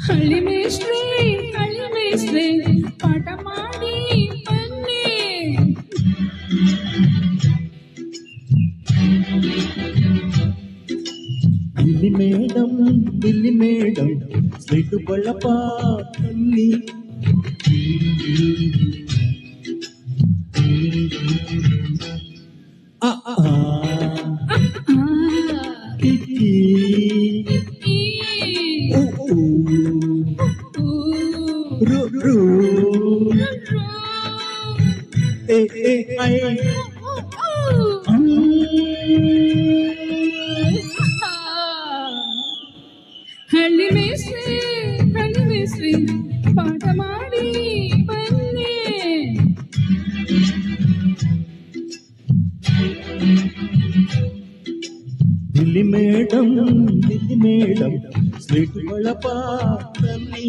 ಹಳ್ಳಿ ಮೇಷ್ಟ್ರೆ ಪಾಠ ಮಾಡಿ ಬನ್ನಿ. ಇಲ್ಲಿ ಮೇಡಮ್ ಸ್ಲೇಟು ಬಳಪ ಬನ್ನಿ. ಹಳ್ಳಿ ಮೇಷ್ಟ್ರೆ ಪಾಠ ಮಾಡಿ ಬನ್ನಿ. ಇಲ್ಲಿ ಮೇಡಮ್ ಸ್ಲೇಟು ಬಳಪ ಬನ್ನಿ.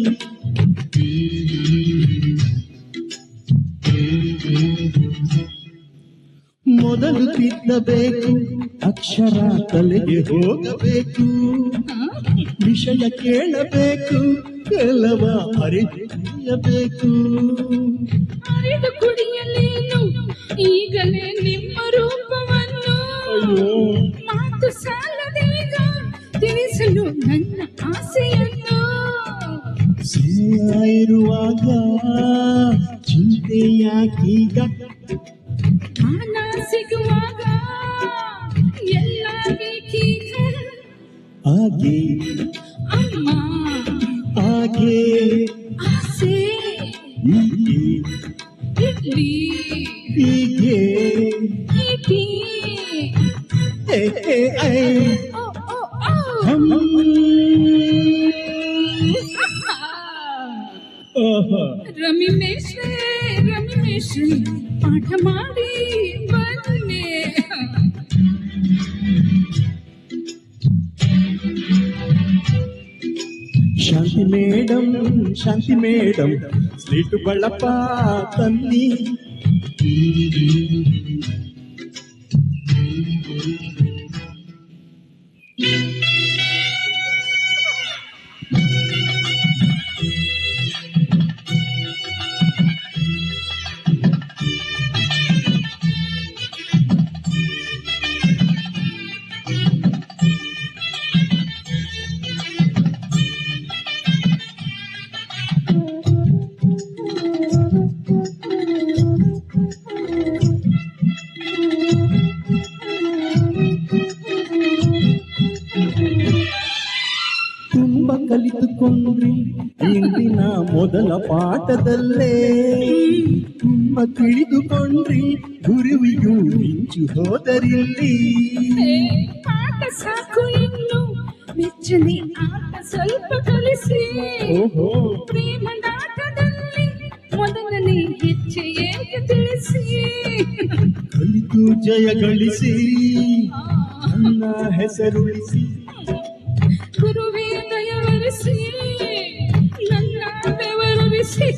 ಮೊದಲು ತಿದ್ದಬೇಕು, ಅಕ್ಷರ ತಲೆಗೆ ಹೋಗಬೇಕು, ವಿಷಯ ಕೇಳಬೇಕು, ಕೆಲವ ಅರಿಯಬೇಕು. ಅರಿದು ಕುಡಿಯಲೇನು ಈಗಲೇ ನಿಮ್ಮ ರೂಪವನ್ನು, ಮಾತು ಸಾಲದೀಗ ತಿಳಿಸಲು ನನ್ನ ಆಸೆಯನ್ನು. ಸಮಯ ಇರುವಾಗ ಚಿಂತೆಯಾಗೀಗ, ಹಣ ಸಿಗುವಾಗ ಎಲ್ಲ ಬೇಕೀಗ. ಹಾಗೆ ಅಮ್ಮ ಹಾಗೆ ಆಸೆ ಹೀಗೆ ಇಡ್ಲಿ ಹೀಗೆ ಇಡ್ಲಿ. ಓ ಓ ಓ ರಮಿ ಮೇಷ್ಟ್ರೆ ಪಾಠ ಮಾಡಿ ಬನ್ನಿ. ಶಾಂತಿ ಮೇಡಮ್ ಸ್ಲೇಟು ಬಳಪ ತನ್ನಿ. ತುಂಬ ಕಲಿತುಕೊಂಡ್ರಿ ಇಂದಿನ ಮೊದಲ ಪಾಠದಲ್ಲೇ, ತುಂಬ ತಿಳಿದುಕೊಂಡ್ರಿ ಗುರುವಿಗೂ ಮಿಂಚು ಹೋದರಿಲ್ಲಿ. ಪಾಠ ಸಾಕು ಇನ್ನು ಮೆಚ್ಚನೆ ಆಟ ಸ್ವಲ್ಪ ಕಲಿಸಿ. ಪ್ರೇಮದಾಟದಲ್ಲಿ ಮೊದಲನೇ ಹೆಜ್ಜೆ ಏಕೆ ತಿಳಿಸಿ. ಕಲಿತು ಜಯ ಗಳಿಸಿ ನನ್ನ ಹೆಸರುಳಿಸಿ, ಗುರುವೇ ದಯವರಿಸಿ ನನ್ನ ಬೆವರಿಸಿ.